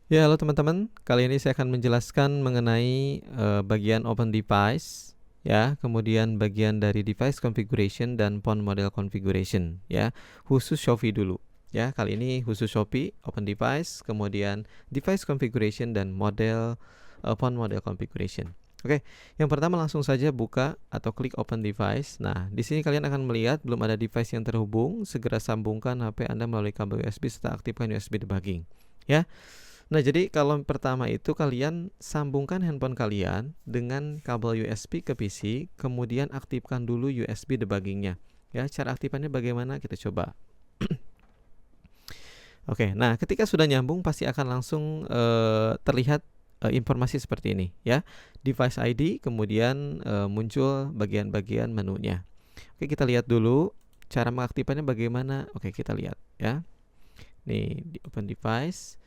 Ya, halo teman-teman. Kali ini saya akan menjelaskan mengenai bagian Open Device, ya, kemudian bagian dari Device Configuration dan Phone Model Configuration, ya. Khusus Shopee dulu, ya. Kali ini khusus Shopee, Open Device, kemudian Device Configuration dan Phone Model Configuration. Oke, yang pertama langsung saja buka atau klik Open Device. Nah, di sini kalian akan melihat belum ada device yang terhubung. Segera sambungkan HP Anda melalui kabel USB serta aktifkan USB debugging, ya. Nah, jadi kalau pertama itu kalian sambungkan handphone kalian dengan kabel USB ke PC, kemudian aktifkan dulu USB debuggingnya. Ya, cara aktifannya bagaimana? Kita coba. Oke, nah ketika sudah nyambung pasti akan langsung terlihat informasi seperti ini, ya. Device ID, kemudian muncul bagian-bagian menunya. Oke, kita lihat dulu cara mengaktifkannya bagaimana. Oke, kita lihat, ya. Nih di Open Device.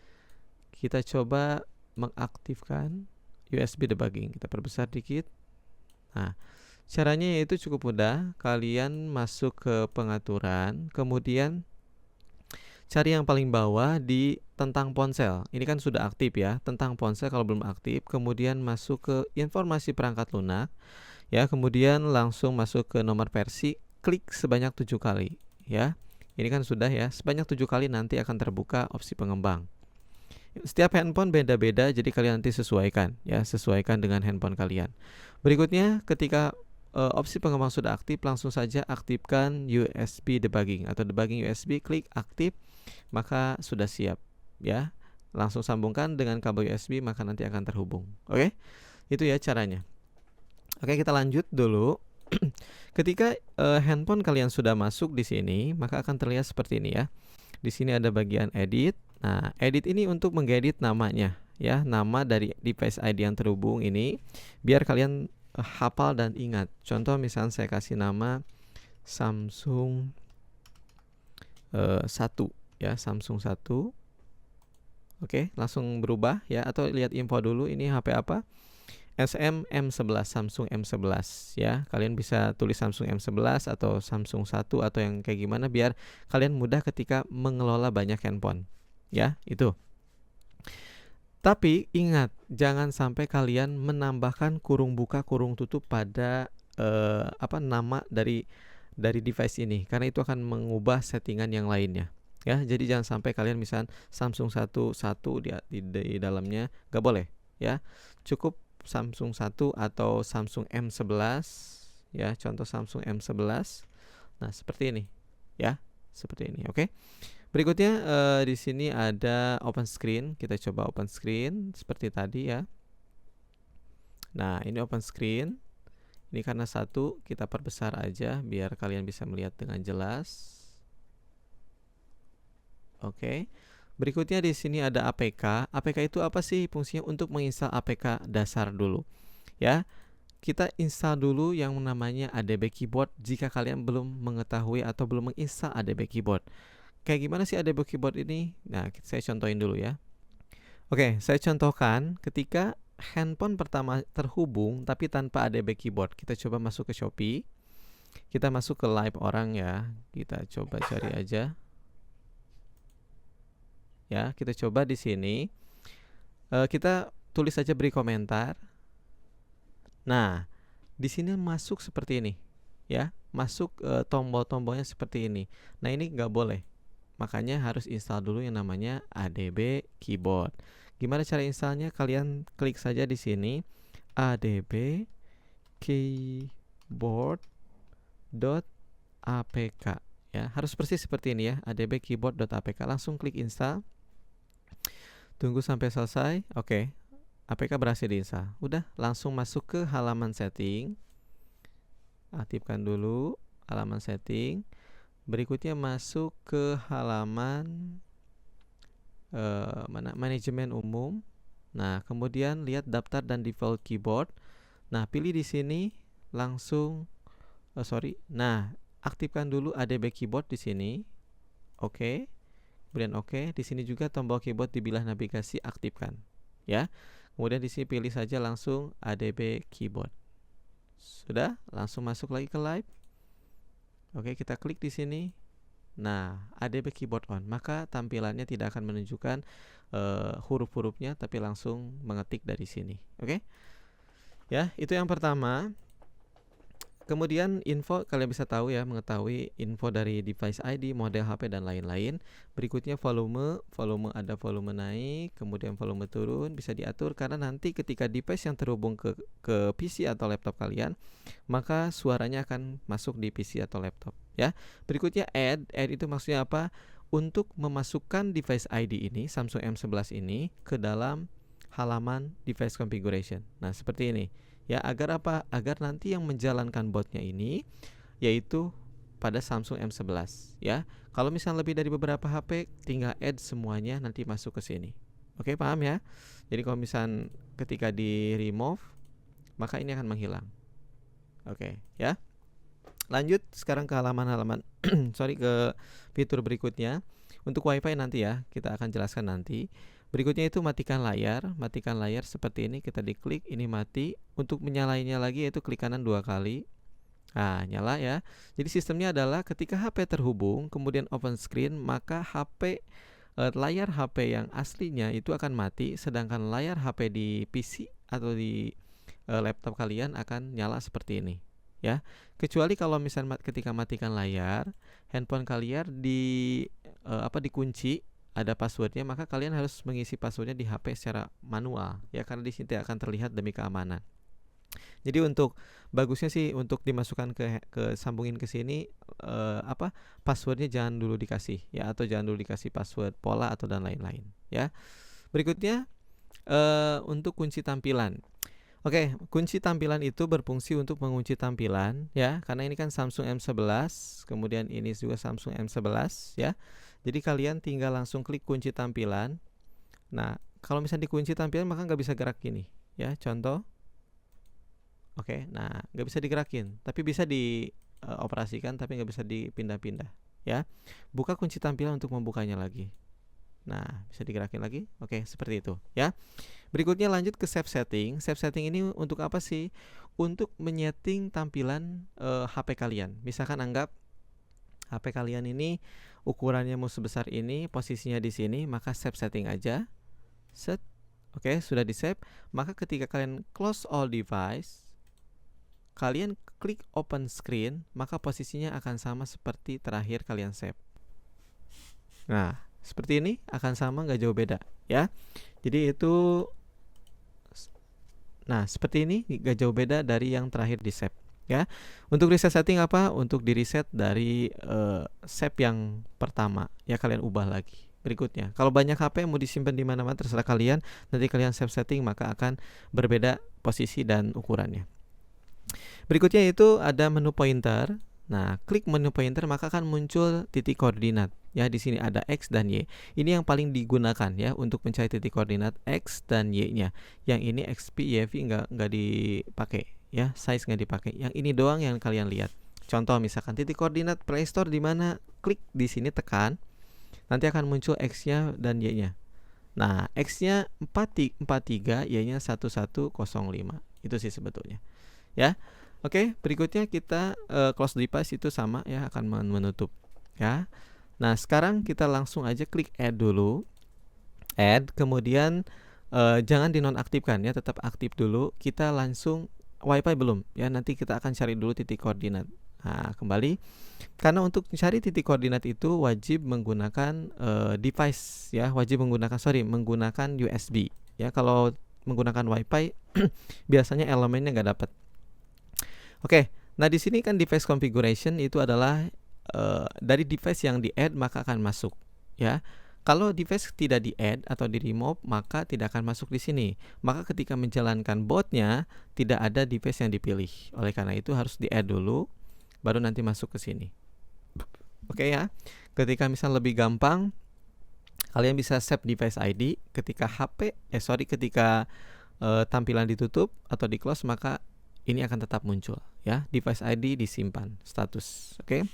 Kita coba mengaktifkan USB debugging. Kita perbesar dikit. Nah, caranya yaitu cukup mudah. Kalian masuk ke pengaturan, kemudian cari yang paling bawah di tentang ponsel. Ini kan sudah aktif ya. Tentang ponsel kalau belum aktif, kemudian masuk ke informasi perangkat lunak, ya. Kemudian langsung masuk ke nomor versi, klik sebanyak 7 kali, ya. Ini kan sudah ya. Sebanyak 7 kali nanti akan terbuka opsi pengembang. Setiap handphone beda-beda, jadi kalian nanti sesuaikan, ya, sesuaikan dengan handphone kalian. Berikutnya, ketika opsi pengembang sudah aktif, langsung saja aktifkan USB debugging atau debugging USB, klik aktif, maka sudah siap, ya. Langsung sambungkan dengan kabel USB, maka nanti akan terhubung. Oke, itu ya caranya. Oke, kita lanjut dulu. Ketika handphone kalian sudah masuk di sini, maka akan terlihat seperti ini ya. Di sini ada bagian edit. Nah, edit ini untuk mengedit namanya, ya, nama dari device ID yang terhubung ini, biar kalian hafal dan ingat. Contoh misalnya saya kasih nama Samsung 1, ya, Samsung 1. Oke, langsung berubah ya, atau lihat info dulu ini HP apa? M11, Samsung M11, ya. Kalian bisa tulis Samsung M11 atau Samsung 1 atau yang kayak gimana biar kalian mudah ketika mengelola banyak handphone, ya, itu. Tapi ingat, jangan sampai kalian menambahkan kurung buka kurung tutup pada nama dari device ini, karena itu akan mengubah settingan yang lainnya, ya. Jadi jangan sampai kalian misal Samsung 1 di dalamnya, nggak boleh, ya. Cukup Samsung 1 atau Samsung M11, ya, contoh Samsung M11. Nah, seperti ini, ya, seperti ini. Oke. Berikutnya di sini ada open screen. Kita coba open screen seperti tadi ya. Nah, ini open screen. Ini karena 1, kita perbesar aja biar kalian bisa melihat dengan jelas. Oke. Berikutnya di sini ada APK. APK itu apa sih fungsinya? Untuk menginstal APK dasar dulu, ya. Kita install dulu yang namanya ADB Keyboard jika kalian belum mengetahui atau belum menginstal ADB Keyboard. Kayak gimana sih ADB Keyboard ini? Nah, saya contohin dulu ya. Oke, saya contohkan ketika handphone pertama terhubung tapi tanpa ADB Keyboard. Kita coba masuk ke Shopee. Kita masuk ke live orang ya. Kita coba cari aja. Ya, kita coba di sini. Kita tulis saja beri komentar. Nah, di sini masuk seperti ini, ya, masuk tombol-tombolnya seperti ini. Nah, ini nggak boleh, makanya harus install dulu yang namanya ADB Keyboard. Gimana cara installnya? Kalian klik saja di sini ADB Keyboard.apk, ya, harus persis seperti ini ya, ADB Keyboard.apk. Langsung klik install. Tunggu sampai selesai. Oke. APK berhasil diinstal. Udah, langsung masuk ke halaman setting. Aktifkan dulu halaman setting. Berikutnya masuk ke halaman manajemen umum. Nah, kemudian lihat daftar dan default keyboard. Nah, pilih di sini langsung Nah, aktifkan dulu ADB Keyboard di sini. Oke. Kemudian oke. Di sini juga tombol keyboard di bilah navigasi aktifkan, ya. Kemudian di sini pilih saja langsung ADB Keyboard. Sudah, langsung masuk lagi ke live. Oke, kita klik di sini. Nah, ADB Keyboard on, maka tampilannya tidak akan menunjukkan huruf-hurufnya, tapi langsung mengetik dari sini. Oke? Ya, itu yang pertama. Kemudian info, kalian bisa tahu ya, mengetahui info dari device ID, model HP dan lain-lain. Berikutnya volume ada volume naik, kemudian volume turun, bisa diatur karena nanti ketika device yang terhubung ke PC atau laptop kalian, maka suaranya akan masuk di PC atau laptop ya. Berikutnya add itu maksudnya apa? Untuk memasukkan device ID ini, Samsung M11 ini ke dalam halaman device configuration. Nah, seperti ini. Ya, agar apa? Agar nanti yang menjalankan botnya ini yaitu pada Samsung M11 ya. Kalau misalnya lebih dari beberapa HP, tinggal add semuanya nanti masuk ke sini. Oke, paham ya? Jadi kalau misalnya ketika di remove, maka ini akan menghilang. Oke, ya. Lanjut sekarang ke halaman-halaman ke fitur berikutnya. Untuk WiFi nanti ya, kita akan jelaskan nanti. Berikutnya itu matikan layar seperti ini, kita diklik, ini mati. Untuk menyalainnya lagi yaitu klik kanan 2 kali. Nah, nyala ya. Jadi sistemnya adalah ketika HP terhubung, kemudian open screen, maka layar HP yang aslinya itu akan mati, sedangkan layar HP di PC atau di laptop kalian akan nyala seperti ini. Ya, kecuali kalau misalnya ketika matikan layar, handphone kalian dikunci, ada passwordnya, maka kalian harus mengisi passwordnya di HP secara manual ya, karena di sini akan terlihat demi keamanan. Jadi untuk bagusnya sih untuk dimasukkan ke sambungin ke sini passwordnya jangan dulu dikasih ya, atau jangan dulu dikasih password pola atau dan lain-lain ya. Berikutnya untuk kunci tampilan. Oke, kunci tampilan itu berfungsi untuk mengunci tampilan ya, karena ini kan Samsung M11, kemudian ini juga Samsung M11 ya. Jadi kalian tinggal langsung klik kunci tampilan. Nah, kalau misalnya dikunci tampilan maka nggak bisa gerak gini ya, contoh. Oke, nah nggak bisa digerakin, tapi bisa dioperasikan, tapi nggak bisa dipindah-pindah ya. Buka kunci tampilan untuk membukanya lagi. Nah, bisa digerakin lagi. Oke, seperti itu ya. Berikutnya lanjut ke save setting. Save setting ini untuk apa sih? Untuk menyeting tampilan HP kalian. Misalkan anggap HP kalian ini ukurannya mau sebesar ini, posisinya di sini, maka save setting aja. Set. Oke, sudah di save. Maka ketika kalian close all device, kalian klik open screen, maka posisinya akan sama seperti terakhir kalian save. Nah, seperti ini akan sama, nggak jauh beda ya. Jadi itu, nah seperti ini nggak jauh beda dari yang terakhir di save ya. Untuk reset setting apa? Untuk di reset dari save yang pertama ya, kalian ubah lagi. Berikutnya, kalau banyak HP mau disimpan di mana-mana terserah kalian. Nanti kalian save setting maka akan berbeda posisi dan ukurannya. Berikutnya itu ada menu pointer. Nah, klik menu pointer maka akan muncul titik koordinat. Ya, di sini ada X dan Y. Ini yang paling digunakan ya untuk mencari titik koordinat X dan Y-nya. Yang ini XP, YV nggak dipakai ya, size nggak dipakai. Yang ini doang yang kalian lihat. Contoh misalkan titik koordinat Play Store di mana, klik di sini, tekan. Nanti akan muncul X-nya dan Y-nya. Nah, X-nya 43, Y-nya 1105. Itu sih sebetulnya. Ya. Oke, berikutnya kita close device itu sama ya, akan menutup ya. Nah, sekarang kita langsung aja klik add dulu. Add, kemudian jangan dinonaktifkan ya, tetap aktif dulu. Kita langsung WiFi belum ya, nanti kita akan cari dulu titik koordinat. Nah, kembali. Karena untuk cari titik koordinat itu wajib menggunakan device ya, menggunakan USB ya. Kalau menggunakan WiFi biasanya elemennya nggak dapat. Oke, nah di sini kan device configuration itu adalah dari device yang di-add maka akan masuk ya. Kalau device tidak di-add atau di-remove maka tidak akan masuk di sini. Maka ketika menjalankan botnya tidak ada device yang dipilih. Oleh karena itu harus di-add dulu baru nanti masuk ke sini. Oke ya. Ketika misal lebih gampang, kalian bisa save device ID ketika ketika tampilan ditutup atau di-close, maka ini akan tetap muncul ya, device ID disimpan status. Oke.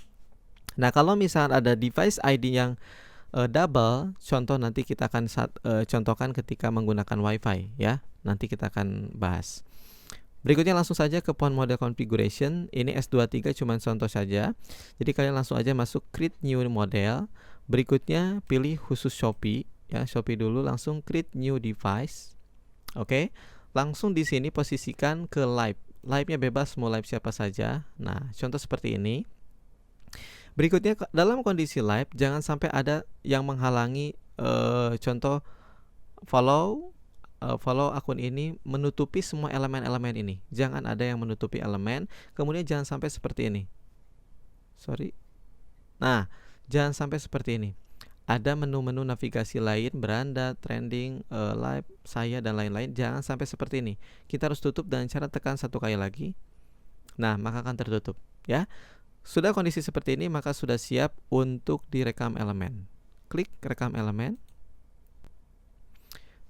Nah, kalau misal ada device ID yang double, contoh nanti kita akan contohkan ketika menggunakan WiFi ya. Nanti kita akan bahas. Berikutnya langsung saja ke phone model configuration. Ini S23 cuma contoh saja. Jadi kalian langsung aja masuk create new model. Berikutnya pilih khusus Shopee ya, Shopee dulu, langsung create new device. Oke. Langsung di sini posisikan ke live. Live-nya bebas, mau live siapa saja. Nah, contoh seperti ini. Berikutnya, dalam kondisi live jangan sampai ada yang menghalangi, contoh follow akun ini menutupi semua elemen-elemen ini. Jangan ada yang menutupi elemen. Kemudian jangan sampai seperti ini. Nah, jangan sampai seperti ini. Ada menu-menu navigasi lain, beranda, trending, live, saya, dan lain-lain. Jangan sampai seperti ini. Kita harus tutup dengan cara tekan 1 kali lagi. Nah, maka akan tertutup, ya. Sudah kondisi seperti ini, maka sudah siap untuk direkam elemen. Klik rekam elemen.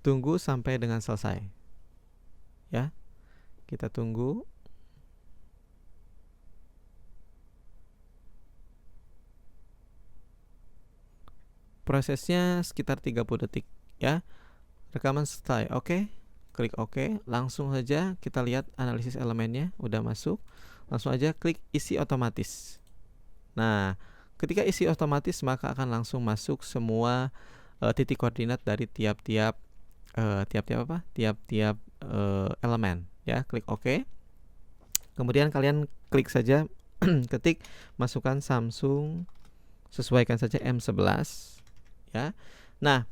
Tunggu sampai dengan selesai. Ya. Kita tunggu. Prosesnya sekitar 30 detik, ya. Rekaman selesai. Oke. Klik OK. Langsung saja kita lihat analisis elemennya udah masuk. Langsung aja klik isi otomatis. Nah, ketika isi otomatis maka akan langsung masuk semua titik koordinat dari tiap-tiap elemen, ya. Klik OK. Kemudian kalian klik saja ketik masukkan Samsung, sesuaikan saja M11, ya. Nah,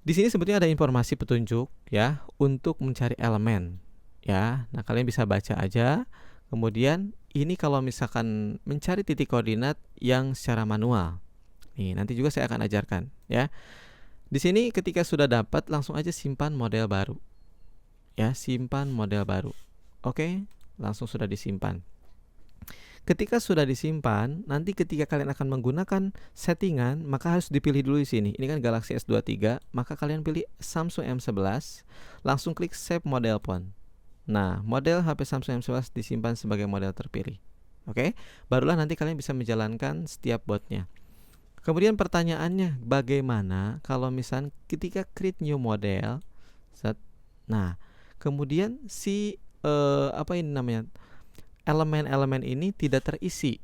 di sini sebetulnya ada informasi petunjuk, ya, untuk mencari elemen, ya. Nah, kalian bisa baca aja. Kemudian ini kalau misalkan mencari titik koordinat yang secara manual. Nih, nanti juga saya akan ajarkan, ya. Di sini ketika sudah dapat, langsung aja simpan model baru. Ya, simpan model baru. Oke, langsung sudah disimpan. Ketika sudah disimpan, nanti ketika kalian akan menggunakan settingan, maka harus dipilih dulu di sini. Ini kan Galaxy S23, maka kalian pilih Samsung M11, langsung klik Save Model Phone. Nah, model HP Samsung M11 disimpan sebagai model terpilih. Oke, barulah nanti kalian bisa menjalankan setiap botnya. Kemudian pertanyaannya, bagaimana kalau misalnya ketika create new model, nah, kemudian si elemen-elemen ini tidak terisi,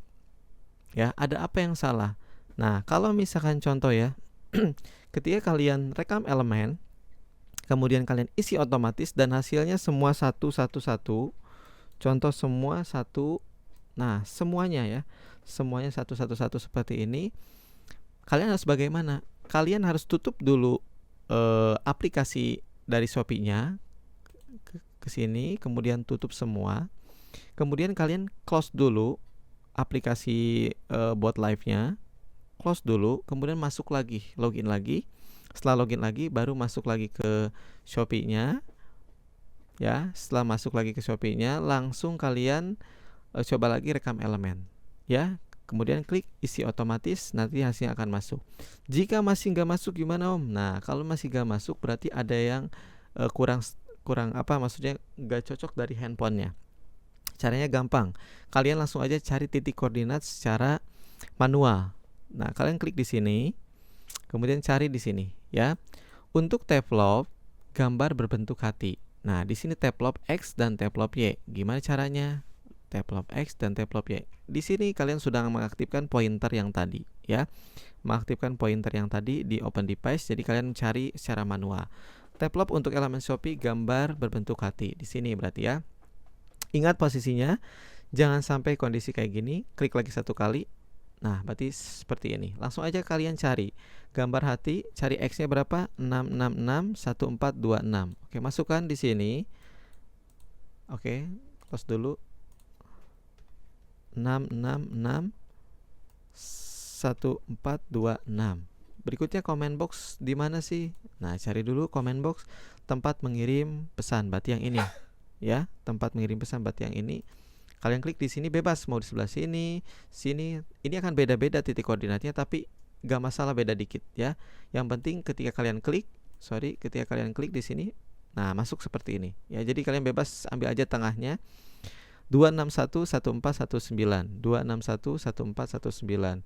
ya, ada apa yang salah? Nah, kalau misalkan contoh, ya, ketika kalian rekam elemen, kemudian kalian isi otomatis dan hasilnya semua satu, contoh semua satu, nah semuanya, ya, semuanya satu seperti ini. Kalian harus bagaimana? Kalian harus tutup dulu aplikasi dari Shopee-nya ke sini, kemudian tutup semua. Kemudian kalian close dulu aplikasi bot live-nya, close dulu, kemudian masuk lagi, login lagi. Setelah login lagi, baru masuk lagi ke Shopee-nya, ya. Setelah masuk lagi ke Shopee-nya, langsung kalian coba lagi rekam elemen, ya. Kemudian klik isi otomatis, nanti hasilnya akan masuk. Jika masih nggak masuk gimana, Om? Nah, kalau masih nggak masuk berarti ada yang kurang apa? Maksudnya nggak cocok dari handphonenya. Caranya gampang. Kalian langsung aja cari titik koordinat secara manual. Nah, kalian klik di sini. Kemudian cari di sini, ya. Untuk tablop gambar berbentuk hati. Nah, di sini tablop X dan tablop Y. Gimana caranya? Tablop X dan tablop Y. Di sini kalian sudah mengaktifkan pointer yang tadi, ya. Mengaktifkan pointer yang tadi di open device. Jadi kalian cari secara manual. Tablop untuk elemen Shopee gambar berbentuk hati. Di sini berarti, ya. Ingat posisinya, jangan sampai kondisi kayak gini. Klik lagi 1 kali. Nah, berarti seperti ini. Langsung aja kalian cari gambar hati, cari X-nya berapa? 6661426. Oke, masukkan di sini. Oke, close dulu. 6661426. Berikutnya comment box di mana sih? Nah, cari dulu comment box tempat mengirim pesan, berarti yang ini. Ya, tempat mengirim pesan berarti yang ini. Kalian klik di sini bebas, mau di sebelah sini, sini. Ini akan beda-beda titik koordinatnya, tapi gak masalah beda dikit, ya. Yang penting ketika kalian klik di sini, nah masuk seperti ini, ya. Jadi kalian bebas ambil aja tengahnya. 2611419, 2611419,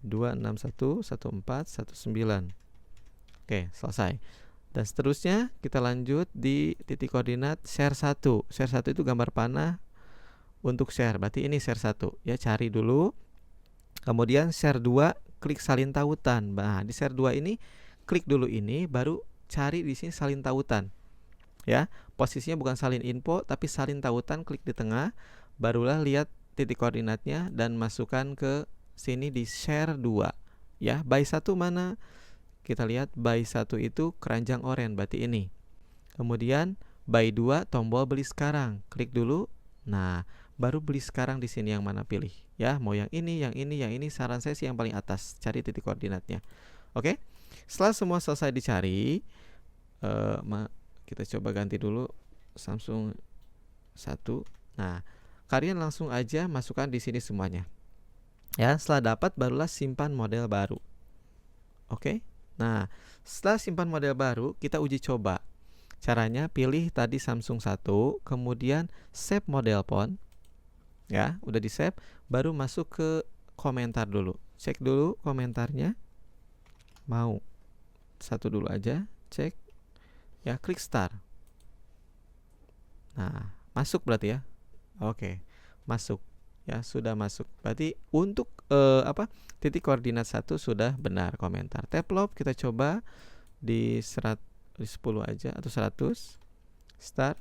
2611419. Oke, selesai. Dan seterusnya kita lanjut di titik koordinat share 1. Share 1 itu gambar panah untuk share. Berarti ini share 1, ya, cari dulu. Kemudian share 2, klik salin tautan. Nah, di share 2 ini klik dulu ini, baru cari di sini salin tautan. Ya, posisinya bukan salin info tapi salin tautan, klik di tengah, barulah lihat titik koordinatnya dan masukkan ke sini di share 2. Ya, buy 1 mana? Kita lihat buy 1 itu keranjang oranye, berarti ini. Kemudian buy 2 tombol beli sekarang, klik dulu. Nah, baru beli sekarang di sini yang mana pilih. Ya, mau yang ini, yang ini, yang ini. Saran saya sih yang paling atas, cari titik koordinatnya. Oke. Setelah semua selesai dicari, kita coba ganti dulu Samsung 1. Nah, kalian langsung aja masukkan di sini semuanya. Ya, setelah dapat barulah simpan model baru. Oke. Nah, setelah simpan model baru, kita uji coba. Caranya pilih tadi Samsung 1, kemudian save model phone. Ya, udah di save, baru masuk ke komentar dulu. Cek dulu komentarnya. Mau satu dulu aja, cek. Ya, klik start. Nah, masuk berarti ya. Oke, masuk. Ya, sudah masuk. Berarti untuk titik koordinat 1 sudah benar komentar. Tab lob kita coba di 10 aja atau 100. Start.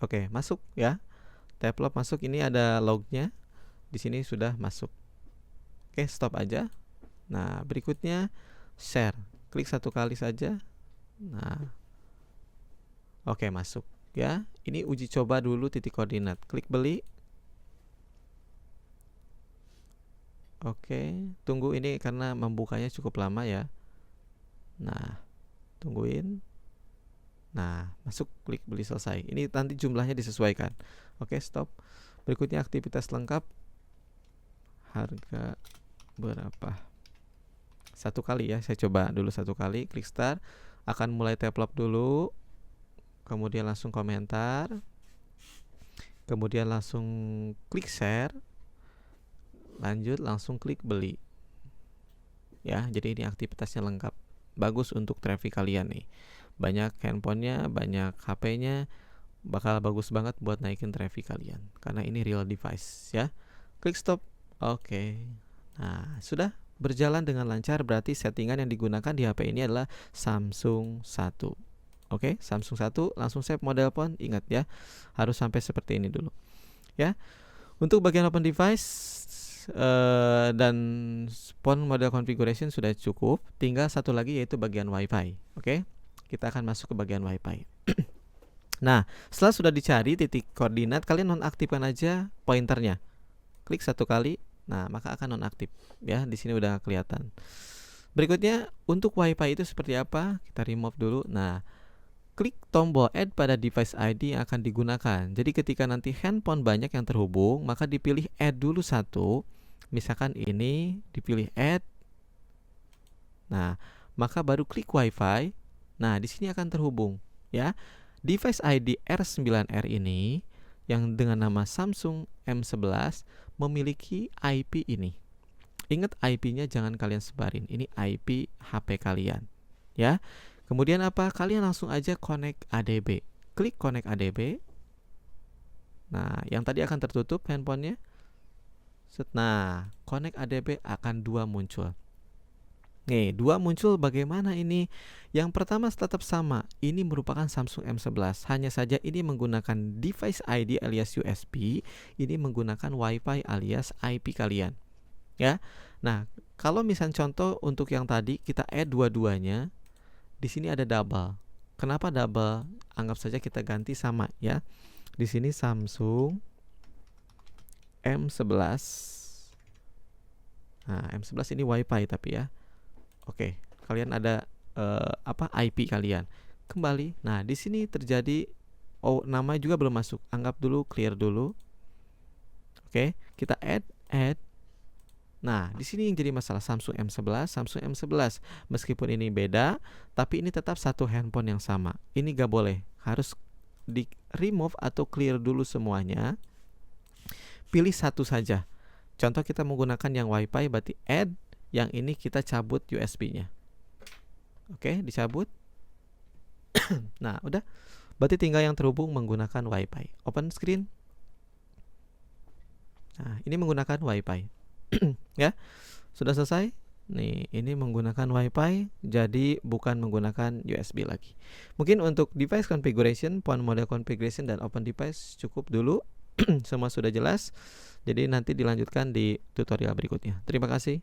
Oke, masuk ya. Tab lob masuk, ini ada lognya. Di sini sudah masuk. Oke, stop aja. Nah, berikutnya share. Klik satu kali saja. Nah. Oke, masuk ya. Ini uji coba dulu titik koordinat. Klik beli. Oke, tunggu ini karena membukanya cukup lama ya. Nah, tungguin. Nah, masuk, klik beli, selesai. Ini nanti jumlahnya disesuaikan. Oke, stop. Berikutnya aktivitas lengkap. Harga berapa? Satu kali ya, saya coba dulu satu kali. Klik start. Akan mulai tab lob dulu. Kemudian langsung komentar. Kemudian langsung klik share. Lanjut langsung klik beli. Ya, jadi ini aktivitasnya lengkap. Bagus untuk traffic kalian nih. Banyak handphonenya, banyak HP-nya, bakal bagus banget buat naikin traffic kalian. Karena ini real device ya. Klik stop. Oke. Nah, sudah berjalan dengan lancar, berarti settingan yang digunakan di HP ini adalah Samsung 1. Oke, Samsung 1, langsung save model phone. Ingat ya, harus sampai seperti ini dulu. Ya. Untuk bagian open device dan phone model configuration sudah cukup. Tinggal satu lagi yaitu bagian WiFi. Oke, kita akan masuk ke bagian WiFi. Nah, setelah sudah dicari titik koordinat, kalian nonaktifkan aja pointernya. Klik satu kali, nah maka akan nonaktif. Ya, di sini udah kelihatan. Berikutnya untuk WiFi itu seperti apa? Kita remove dulu. Nah, klik tombol add pada device ID yang akan digunakan. Jadi ketika nanti handphone banyak yang terhubung, maka dipilih add dulu satu. Misalkan ini dipilih add. Nah, maka baru klik WiFi. Nah, di sini akan terhubung ya. Device ID R9R ini yang dengan nama Samsung M11 memiliki IP ini. Ingat, IP-nya jangan kalian sebarin. Ini IP HP kalian ya. Kemudian apa? Kalian langsung aja connect ADB. Klik connect ADB. Nah, yang tadi akan tertutup handphonenya. Nah, connect ADB akan 2 muncul. Nih, 2 muncul bagaimana ini? Yang pertama tetap sama. Ini merupakan Samsung M11. Hanya saja ini menggunakan device ID alias USB. Ini menggunakan WiFi alias IP kalian. Ya. Nah, kalau misal contoh untuk yang tadi kita add dua-duanya. Di sini ada double. Kenapa double? Anggap saja kita ganti sama ya. Di sini Samsung M11. Nah, M11 ini WiFi tapi ya. Oke, kalian ada IP kalian. Kembali. Nah, di sini terjadi nama juga belum masuk. Anggap dulu, clear dulu. Oke, kita add. Nah, di sini yang jadi masalah Samsung M11. Meskipun ini beda, tapi ini tetap satu handphone yang sama. Ini gak boleh. Harus di remove atau clear dulu semuanya. Pilih satu saja. Contoh kita menggunakan yang WiFi, berarti add. Yang ini kita cabut USB-nya. Oke, dicabut. Nah, udah. Berarti tinggal yang terhubung menggunakan WiFi. Open screen. Nah, ini menggunakan WiFi. Ya, sudah selesai. Nih, ini menggunakan WiFi, jadi bukan menggunakan USB lagi. Mungkin untuk device configuration, point model configuration, dan open device cukup dulu. Semua sudah jelas. Jadi nanti dilanjutkan di tutorial berikutnya. Terima kasih.